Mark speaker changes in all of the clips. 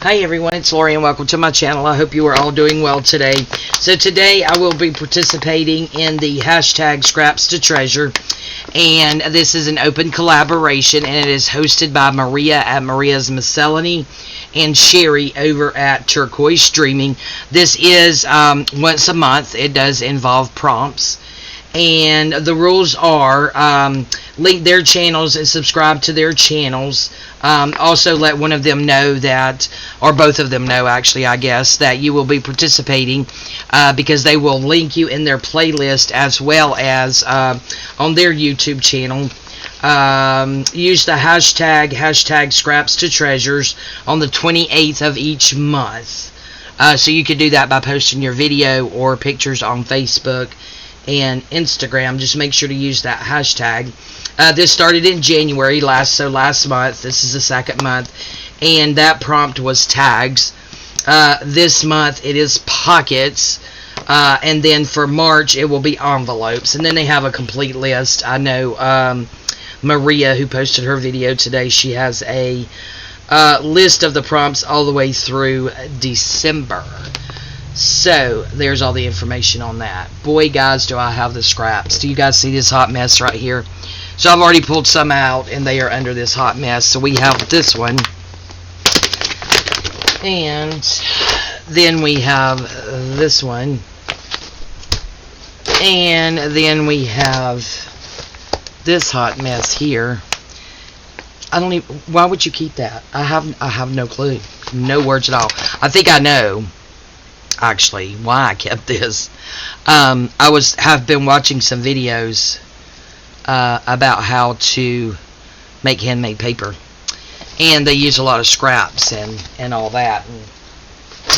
Speaker 1: Hi everyone, it's Lori and welcome to my channel. I hope you are all doing well today. So today I will be participating in the hashtag Scraps to Treasure, and this is an open collaboration, and it is hosted by Maria at Maria's Miscellany and Sheree over at Sheree Dreaming. This is once a month. It does involve prompts, and the rules are link their channels and subscribe to their channels. Also let one of them know that, or both of them know actually, I guess, that you will be participating, because they will link you in their playlist as well as on their YouTube channel. Use the hashtag Scraps to Treasures on the 28th of each month. So you can do that by posting your video or pictures on Facebook and Instagram. Just make sure to use that hashtag. This started in January, last month. This is the second month, and that prompt was tags. This month it is pockets, and then for March it will be envelopes, and then they have a complete list. I know Maria, who posted her video today, she has a list of the prompts all the way through December. So there's all the information on that. Boy, guys, do I have the scraps. Do you guys see this hot mess right here? So I've already pulled some out, and they are under this hot mess. So we have this one, and then we have this one, and then we have this hot mess here. I don't even, why would you keep that? I have no clue. No words at all. I think I know actually why I kept this. I have been watching some videos about how to make handmade paper, and they use a lot of scraps and all that, and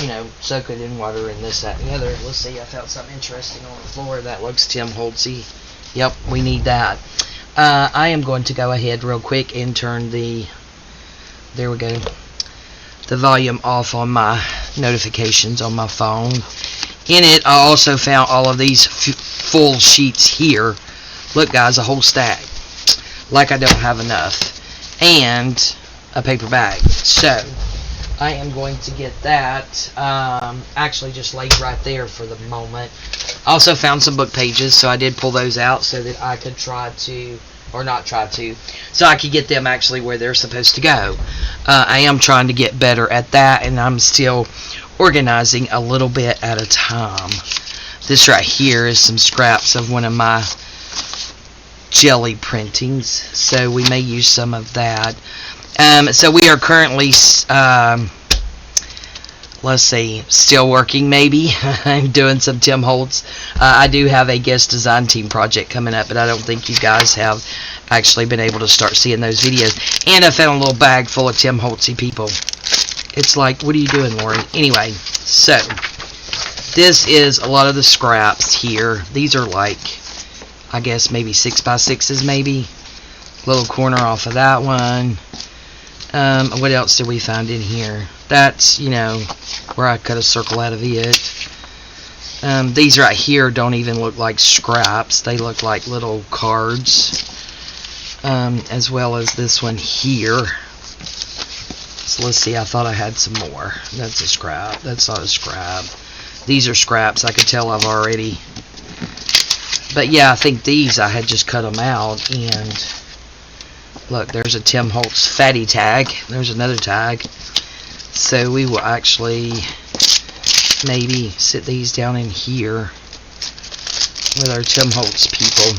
Speaker 1: you know, soak it in water and this, that, and the other. Let's see, I found something interesting on the floor that looks Tim Holtzy. Yep, we need that. I am going to go ahead real quick and turn the, there we go, the volume off on my notifications on my phone. In it, I also found all of these full sheets here. Look, guys, a whole stack. Like I don't have enough. And a paper bag. So I am going to get that actually just laid right there for the moment. Also found some book pages, so I did pull those out so that I could try to, or not try to, so I could get them actually where they're supposed to go. I am trying to get better at that, and I'm still organizing a little bit at a time. This right here is some scraps of one of my jelly printings, so we may use some of that. So we are currently let's see, still working maybe. I'm doing some Tim Holtz. I do have a guest design team project coming up, but I don't think you guys have actually been able to start seeing those videos. And I found a little bag full of Tim Holtzy people. It's like, what are you doing, Lori? Anyway, so this is a lot of the scraps here. These are like, I guess maybe 6x6s maybe. Little corner off of that one. What else did we find in here? That's, you know, where I cut a circle out of it. These right here don't even look like scraps. They look like little cards. As well as this one here. So let's see, I thought I had some more. That's a scrap. That's not a scrap. These are scraps. I could tell I've already. But yeah, I think these, I had just cut them out. And look, there's a Tim Holtz fatty tag. There's another tag. So we will actually maybe sit these down in here with our Tim Holtz people.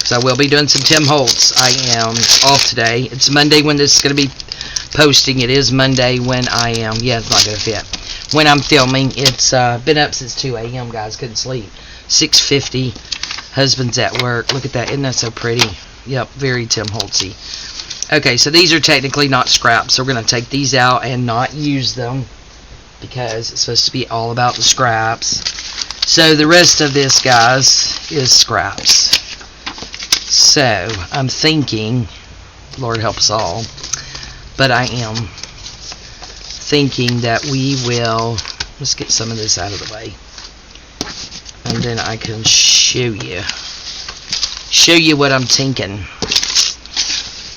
Speaker 1: So I will be doing some Tim Holtz. I am off today. It's Monday when this is going to be posting. It is Monday when I am, yeah, it's not going to fit. When I'm filming, it's been up since 2 a.m., guys. Couldn't sleep. 6:50. Husband's at work. Look at that. Isn't that so pretty? Yep, very Tim Holtzy. Okay, so these are technically not scraps, so we're going to take these out and not use them because it's supposed to be all about the scraps. So the rest of this, guys, is scraps. So I'm thinking, Lord help us all, but I am thinking that we will, let's get some of this out of the way, and then I can show you what I'm thinking.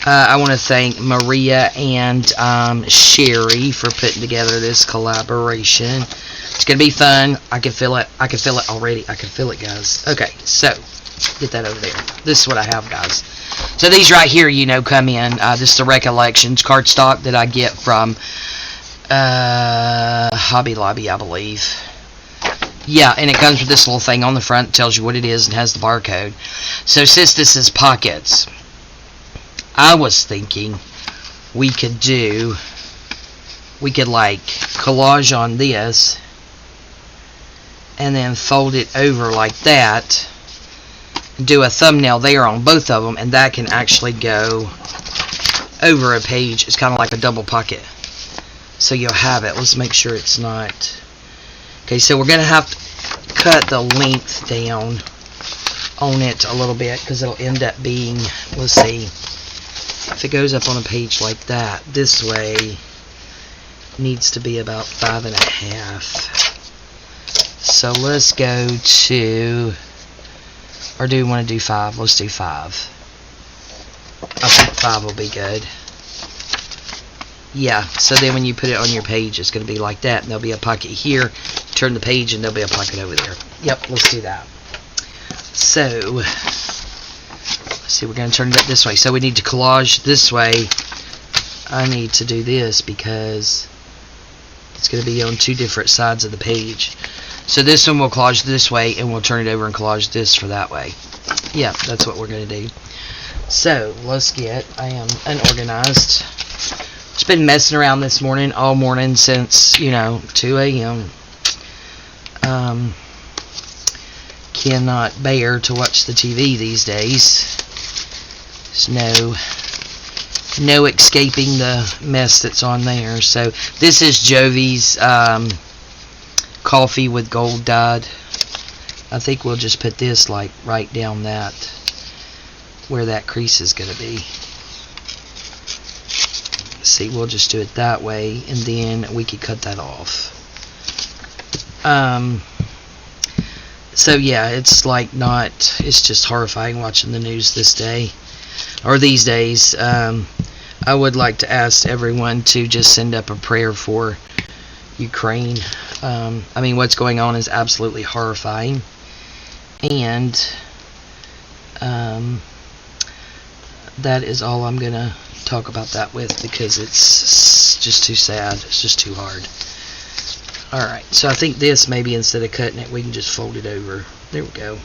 Speaker 1: I want to thank Maria and Sheree for putting together this collaboration. It's going to be fun. I can feel it. I can feel it already. I can feel it, guys. Okay, so get that over there. This is what I have, guys. So these right here, you know, come in. This is the Recollections cardstock that I get from Hobby Lobby, I believe. Yeah, and it comes with this little thing on the front. It tells you what it is and has the barcode. So since this is pockets, I was thinking we could like collage on this and then fold it over like that, do a thumbnail there on both of them, and that can actually go over a page. It's kind of like a double pocket, so you'll have it. Let's make sure it's not okay. So we're gonna have to cut the length down on it a little bit because it'll end up being, let's see, if it goes up on a page like that, this way needs to be about 5.5. So let's go to, or do you want to do 5? Let's do 5. I think 5 will be good. Yeah, so then when you put it on your page, it's going to be like that, and there'll be a pocket here. Turn the page, and there'll be a pocket over there. Yep, let's do that. So, let's see, we're going to turn it up this way. So we need to collage this way. I need to do this because it's going to be on 2 different sides of the page. So this one will collage this way, and we'll turn it over and collage this for that way. Yeah, that's what we're going to do. So, let's get, I am unorganized. Just been messing around this morning, all morning since, you know, 2 a.m. Cannot bear to watch the TV these days. There's no escaping the mess that's on there. So, this is Jovi's coffee with gold dyed. I think we'll just put this like right down that where that crease is going to be. See, we'll just do it that way, and then we could cut that off. So yeah, it's like not, it's just horrifying watching the news this day, or these days. I would like to ask everyone to just send up a prayer for Ukraine. I mean, what's going on is absolutely horrifying, and that is all I'm gonna talk about that with, because it's just too sad. It's just too hard. Alright, so I think this, maybe instead of cutting it, we can just fold it over. There we go.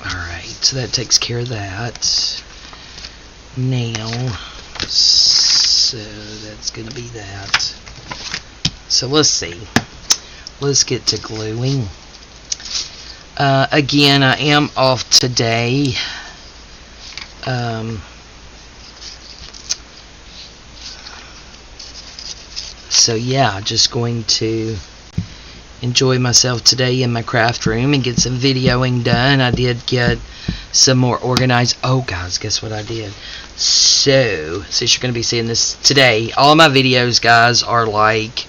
Speaker 1: Alright, so that takes care of that. Now, so that's gonna be that. So let's see. Let's get to gluing. Again, I am off today. So yeah, just going to enjoy myself today in my craft room and get some videoing done. I did get some more organized. Oh guys, guess what I did? So, since you're going to be seeing this today, all of my videos, guys, are like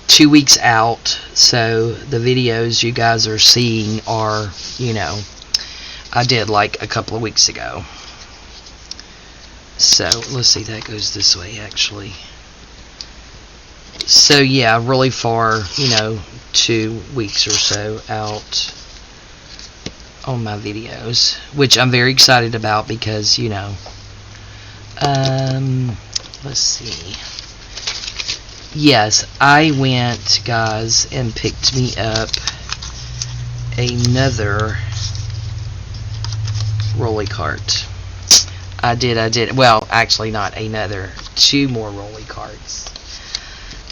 Speaker 1: 2 weeks out. So the videos you guys are seeing are, you know, I did like a couple of weeks ago. So let's see, that goes this way actually. So yeah, really far, you know, 2 weeks or so out on my videos, which I'm very excited about because, you know, let's see. Yes, I went, guys, and picked me up another rolly cart. I did. Well, actually not another. 2 more rolly carts.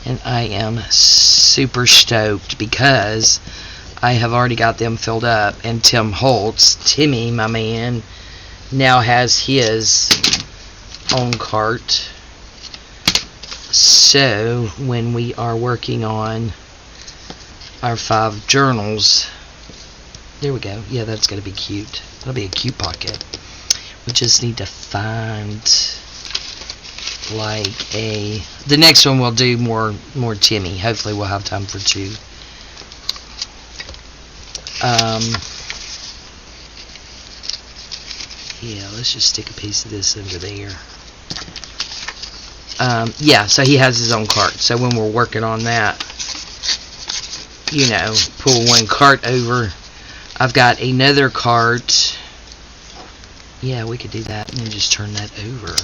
Speaker 1: And I am super stoked because I have already got them filled up. And Tim Holtz, Timmy, my man, now has his own cart. So, when we are working on our 5 journals, there we go. Yeah, that's going to be cute. That'll be a cute pocket. We just need to find like a, the next one we'll do more Timmy. Hopefully we'll have time for 2. Yeah, let's just stick a piece of this under there. Yeah, so he has his own cart. So when we're working on that, you know, pull one cart over. I've got another cart. Yeah, we could do that and then just turn that over.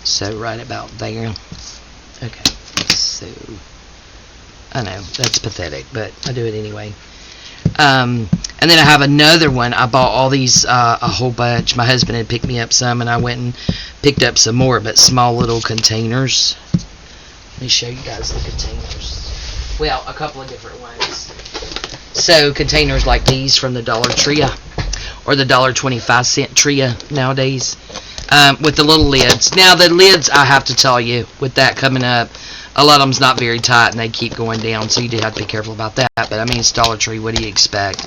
Speaker 1: So right about there. Okay, so I know that's pathetic, but I do it anyway. And then I have another one. I bought all these, a whole bunch. My husband had picked me up some, and I went and picked up some more, but small little containers. Let me show you guys the containers. Well, a couple of different ones. So containers like these from the Dollar Tree, or the $1.25 Tria nowadays, with the little lids. Now the lids, I have to tell you, with that coming up, a lot of them's not very tight and they keep going down, so you do have to be careful about that. But I mean, it's Dollar Tree, what do you expect?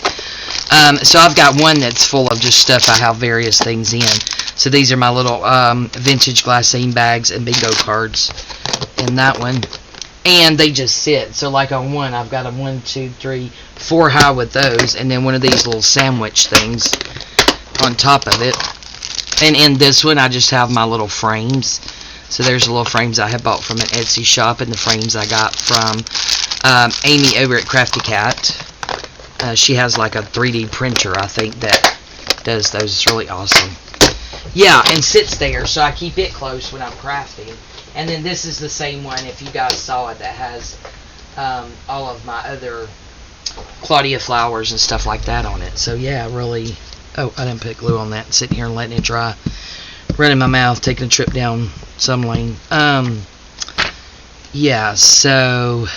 Speaker 1: So I've got one that's full of just stuff I have various things in. So these are my little vintage glassine bags and bingo cards in that one. And they just sit. So like on one, I've got a 1, 2, 3, 4 high with those, and then one of these little sandwich things on top of it. And in this one, I just have my little frames. So there's the little frames I have bought from an Etsy shop, and the frames I got from Amy over at Crafty Cat. She has like a 3D printer, I think, that does those. It's really awesome. Yeah, and sits there, so I keep it close when I'm crafting. And then this is the same one, if you guys saw it, that has all of my other Claudia flowers and stuff like that on it. So yeah, really. Oh, I didn't put glue on that. Sitting here and letting it dry. Running my mouth, taking a trip down some lane. Yeah, so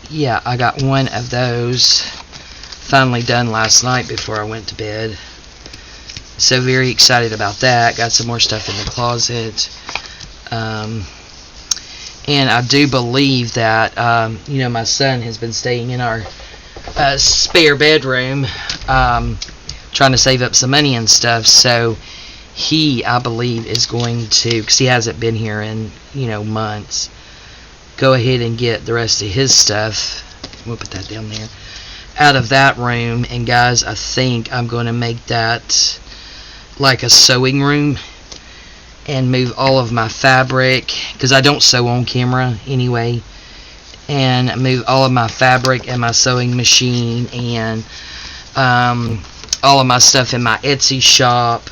Speaker 1: yeah, I got one of those finally done last night before I went to bed. So very excited about that. Got some more stuff in the closet. And I do believe that, you know, my son has been staying in our spare bedroom, trying to save up some money and stuff. So he, I believe, is going to, because he hasn't been here in, you know, months, go ahead and get the rest of his stuff. We'll put that down there. Out of that room. And guys, I think I'm going to make that like a sewing room and move all of my fabric, because I don't sew on camera anyway, and move all of my fabric and my sewing machine and all of my stuff in my Etsy shop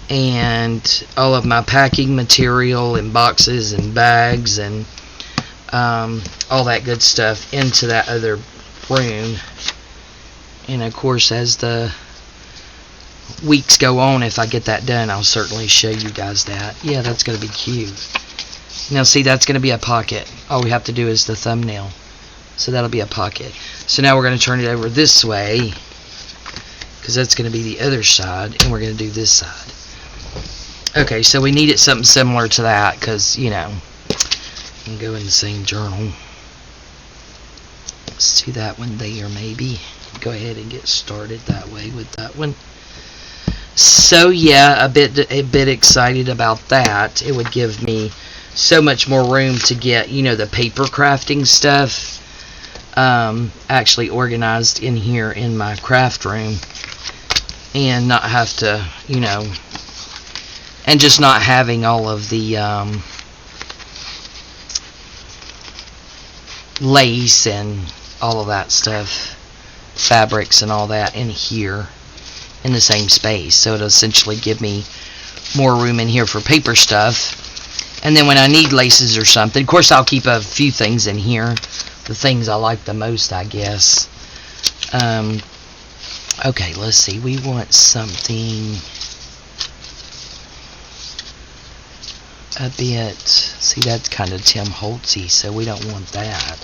Speaker 1: and all of my packing material and boxes and bags and all that good stuff into that other room. And of course, as the weeks go on, if I get that done, I'll certainly show you guys that. Yeah, that's going to be cute. Now see, that's going to be a pocket. All we have to do is the thumbnail. So that'll be a pocket. So now we're going to turn it over this way, because that's going to be the other side, and we're going to do this side. Okay, so we needed something similar to that, because, you know, you can go in the same journal. Let's do that one there, maybe. Go ahead and get started that way with that one. So yeah, a bit excited about that. It would give me so much more room to get, you know, the paper crafting stuff actually organized in here in my craft room, and not have to, you know, and just not having all of the lace and all of that stuff, fabrics and all that in here in the same space. So it'll essentially give me more room in here for paper stuff. And then when I need laces or something, of course I'll keep a few things in here, the things I like the most, I guess. Okay, let's see, we want something a bit, see, that's kind of Tim Holtz-y, so we don't want that.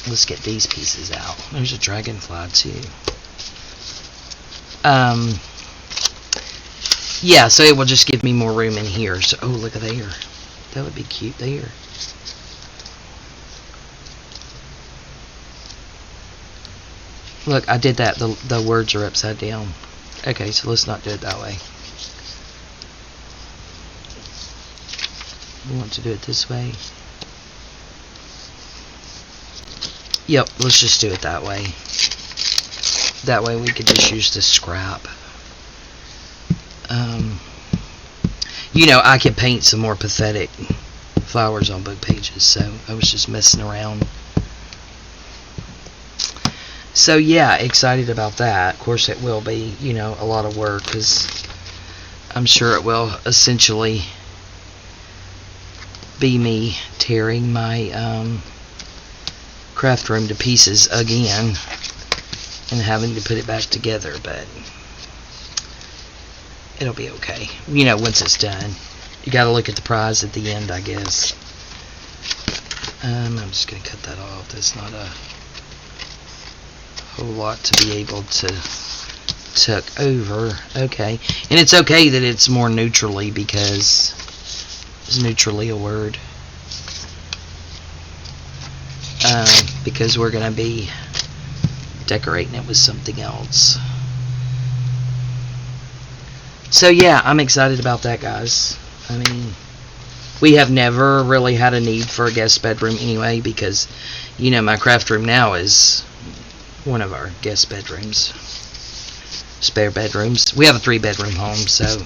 Speaker 1: Let's get these pieces out. There's a dragonfly too. Yeah, so it will just give me more room in here. So, oh, look at there. That would be cute there. Look, I did that. The words are upside down. Okay, so let's not do it that way. We want to do it this way. Yep, let's just do it that way. That way we could just use this scrap. You know, I could paint some more pathetic flowers on book pages, so I was just messing around. So yeah, excited about that. Of course it will be, you know, a lot of work, because I'm sure it will essentially be me tearing my craft room to pieces again and having to put it back together, but it'll be okay. You know, once it's done. You gotta look at the prize at the end, I guess. I'm just gonna cut that off. That's not a whole lot to be able to tuck over. Okay. And it's okay that it's more neutrally, because is neutrally a word? Because we're gonna be decorating it with something else. So yeah, I'm excited about that, guys. I mean, we have never really had a need for a guest bedroom anyway, because, you know, my craft room now is one of our guest bedrooms, spare bedrooms. We have a 3-bedroom home, so,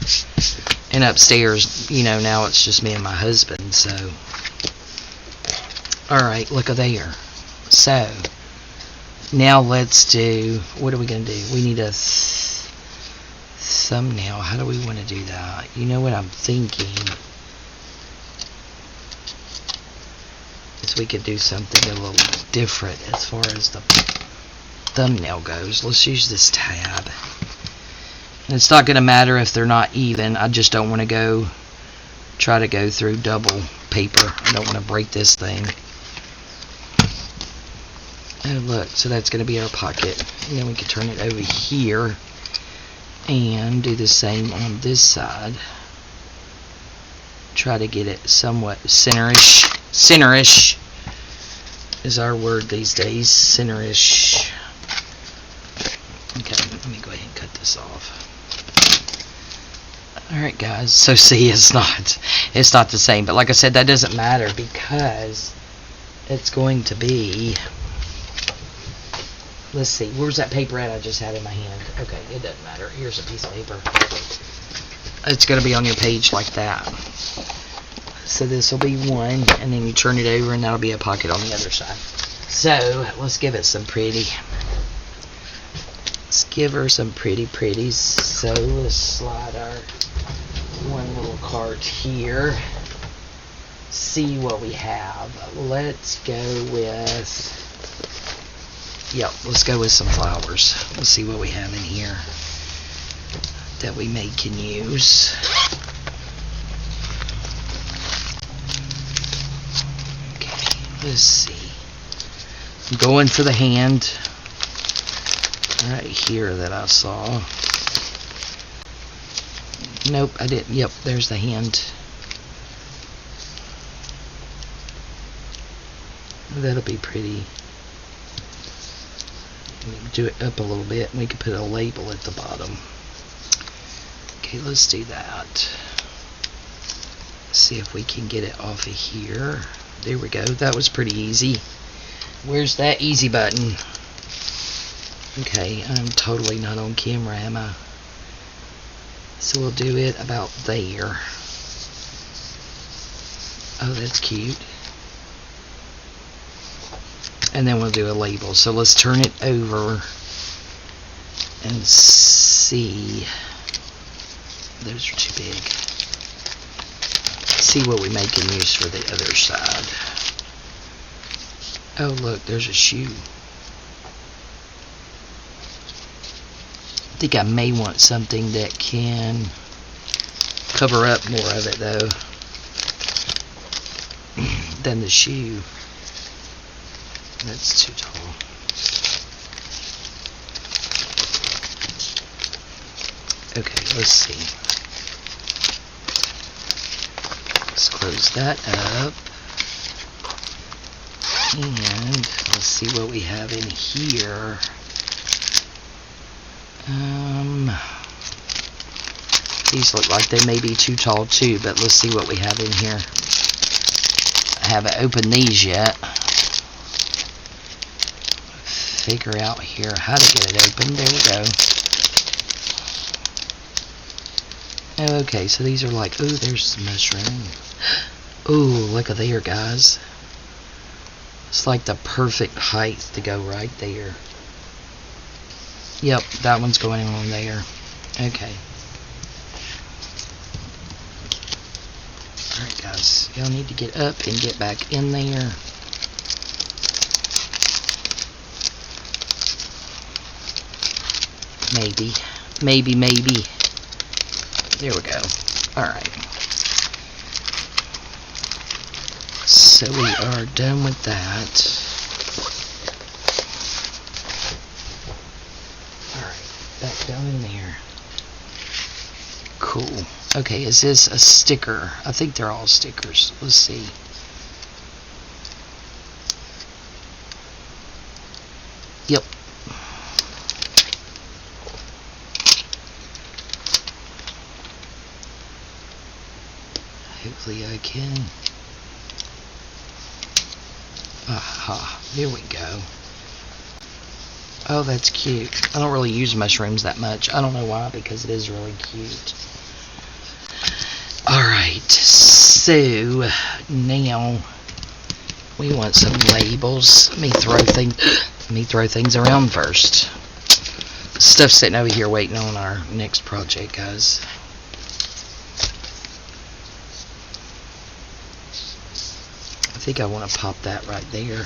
Speaker 1: and upstairs, you know, now it's just me and my husband, so. Alright, look at there. So, now let's do, what are we going to do? We need a thumbnail. How do we want to do that? You know what I'm thinking is we could do something a little different as far as the thumbnail goes. Let's use this tab. And it's not going to matter if they're not even. I just don't want to try to go through double paper. I don't want to break this thing. Oh look, so that's going to be our pocket. And then we can turn it over here and do the same on this side. Try to get it somewhat centerish. Centerish is our word these days. Centerish. Okay, let me go ahead and cut this off. Alright guys, so see, it's not the same, but like I said, that doesn't matter, because it's going to be, let's see, where's that paper at I just had in my hand? Okay, it doesn't matter. Here's a piece of paper. It's going to be on your page like that. So this will be one, and then you turn it over, and that'll be a pocket on the other side. So, let's give it some pretty. Let's give her some pretties. So, let's slide our one little cart here. See what we have. Let's go with, yep, let's go with some flowers. Let's see what we have in here that we can use. Okay, let's see. I'm going for the hand right here that I saw. Nope, I didn't. Yep, there's the hand. That'll be pretty. Do it up a little bit, and we can put a label at the bottom. Okay, let's do that. See if we can get it off of here. There we go. That was pretty easy. Where's that easy button? Okay, I'm totally not on camera, am I? So we'll do it about there. Oh, that's cute. And then we'll do a label. So let's turn it over and see. Those are too big. See what we can use for the other side. Oh look, there's a shoe. I think I may want something that can cover up more of it though than the shoe. That's too tall. Okay, let's see. Let's close that up. And let's see what we have in here. These look like they may be too tall too, but let's see what we have in here. I haven't opened these yet. figure out here how to get it open. There we go. Okay, so these are like, ooh, there's the mushroom. Ooh, look at there, guys. It's like the perfect height to go right there. Yep, that one's going on there. Okay. Alright, guys. Y'all need to get up and get back in there. Maybe. Maybe. There we go. Alright. So we are done with that. Alright, back down in there. Cool. Okay, is this a sticker? I think they're all stickers. Let's see. Yep. Hopefully I can. Aha, there we go. Oh, that's cute. I don't really use mushrooms that much. I don't know why, because it is really cute. Alright, so now we want some labels. Let me throw things around first. Stuff's sitting over here waiting on our next project, guys. I think I want to pop that right there.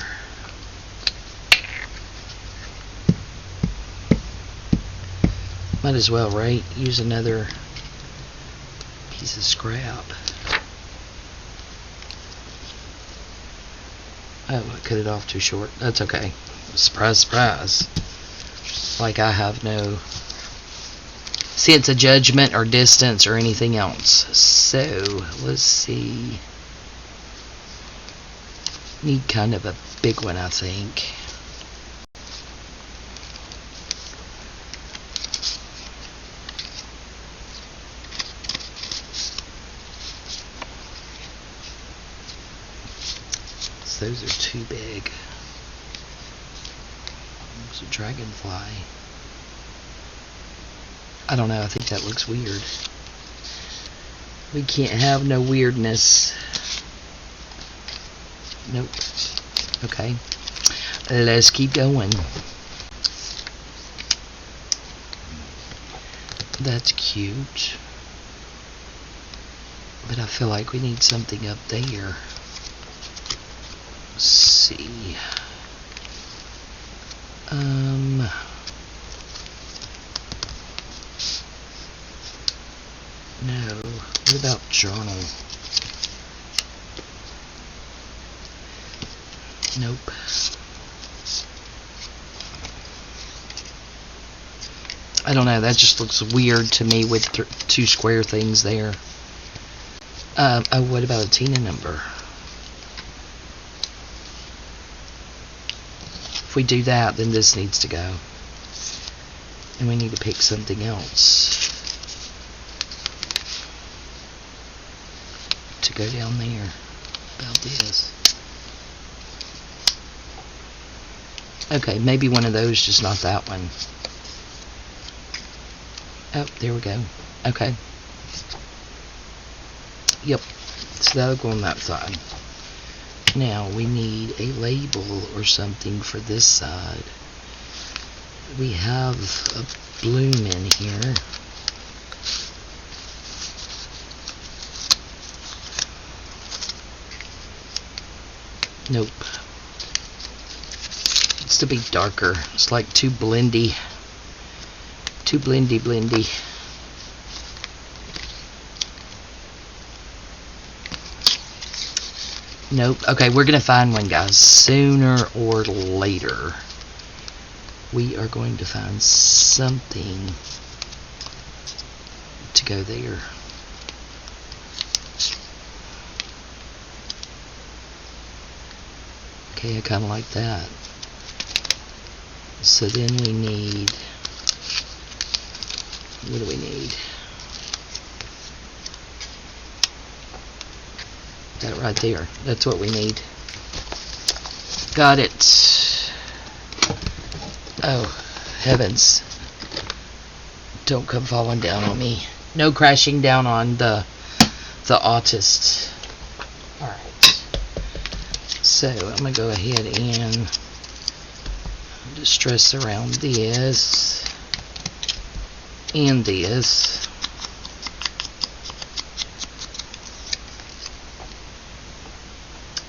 Speaker 1: Might as well, right? Use another piece of scrap. Oh, I cut it off too short. That's okay. Surprise, surprise. Like I have no sense of judgment or distance or anything else. So, let's see. Need kind of a big one, I think. So those are too big. There's a dragonfly. I don't know, I think that looks weird. We can't have no weirdness. Nope. Okay. Let's keep going. That's cute. But I feel like we need something up there. Let's see. No. What about journal? Nope. I don't know, that just looks weird to me with two square things there. Oh, what about a Tina number? If we do that, then this needs to go. And we need to pick something else to go down there. About this. Okay, maybe one of those, just not that one. Oh, there we go. Okay. Yep. So that'll go on that side. Now, we need a label or something for this side. We have a bloom in here. Nope. To be darker. It's like too blendy. Too blendy. Nope. Okay, we're gonna find one, guys. Sooner or later. We are going to find something to go there. Okay, I kinda like that. So then we need, what do we need? That right there. That's what we need. Got it. Oh, heavens. Don't come falling down on me. No crashing down on the artist. Alright. So, I'm going to go ahead and distress around this and this.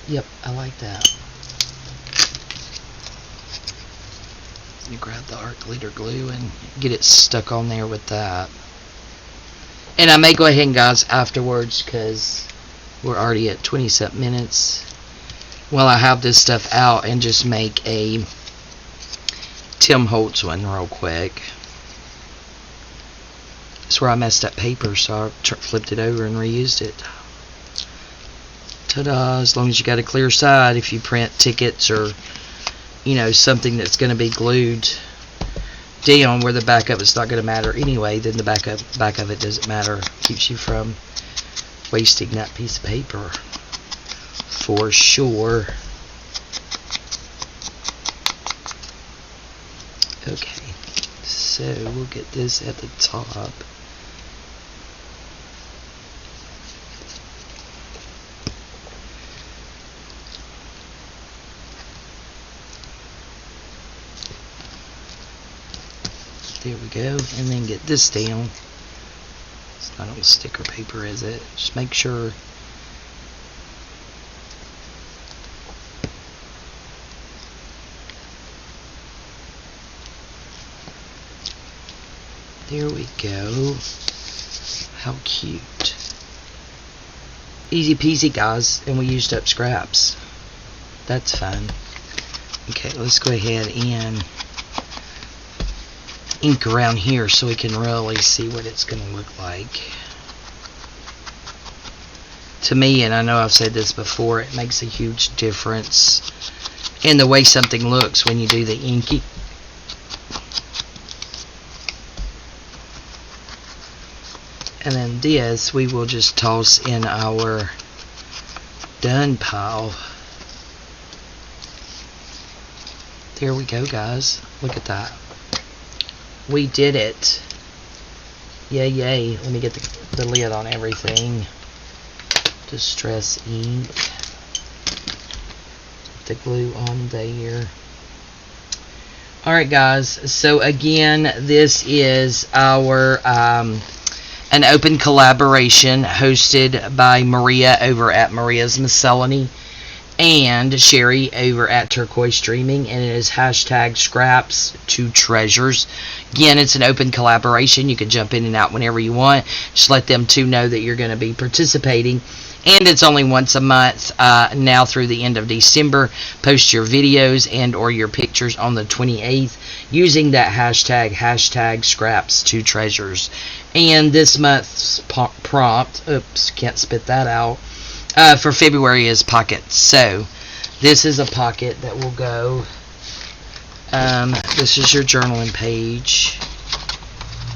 Speaker 1: Yep, I like that. You grab the art glitter glue and get it stuck on there with that. And I may go ahead, guys, afterwards, because we're already at 20-something minutes. Well, I have this stuff out and just make a Tim Holtz one real quick. That's where I messed up paper, so I flipped it over and reused it. Ta-da! As long as you got a clear side, if you print tickets or, you know, something that's going to be glued down where the back of it's not going to matter anyway, then the back of it doesn't matter. Keeps you from wasting that piece of paper for sure. Okay, so we'll get this at the top. There we go, and then get this down. It's not on sticker paper, is it? Just make sure. There we go. How cute. Easy peasy, guys, and we used up scraps. That's fun. Okay, let's go ahead and ink around here so we can really see what it's going to look like. To me, and I know I've said this before, it makes a huge difference in the way something looks when you do the inking. And then this we will just toss in our done pile. There we go, guys. Look at that. We did it. Yay, yay. Let me get the lid on everything. Distress ink. The glue on there. Alright, guys. So, again, this is our an open collaboration hosted by Maria over at Maria's Miscellany and Sheree over at Sheree Dreaming, and it is hashtag scraps to treasures. Again, it's an open collaboration. You can jump in and out whenever you want. Just let them too know that you're going to be participating. And it's only once a month now through the end of December. Post your videos and or your pictures on the 28th using that hashtag scraps to treasures. And this month's prompt, oops, can't spit that out, for February is pockets. So this is a pocket that will go, this is your journaling page.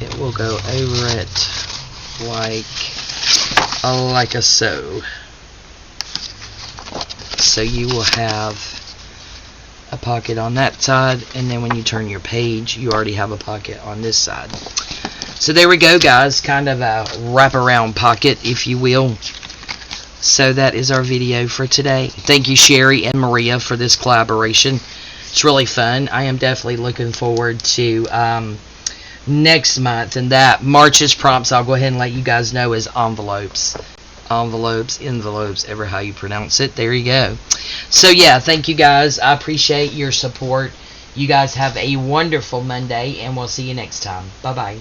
Speaker 1: It will go over it like a so. So you will have a pocket on that side, and then when you turn your page, you already have a pocket on this side. So there we go, guys. Kind of a wraparound pocket, if you will. So that is our video for today. Thank you, Sheree and Maria, for this collaboration. It's really fun. I am definitely looking forward to next month, and that March's prompts, I'll go ahead and let you guys know, is envelopes, ever how you pronounce it. There you go. So yeah, thank you guys. I appreciate your support. You guys have a wonderful Monday, and we'll see you next time. Bye bye.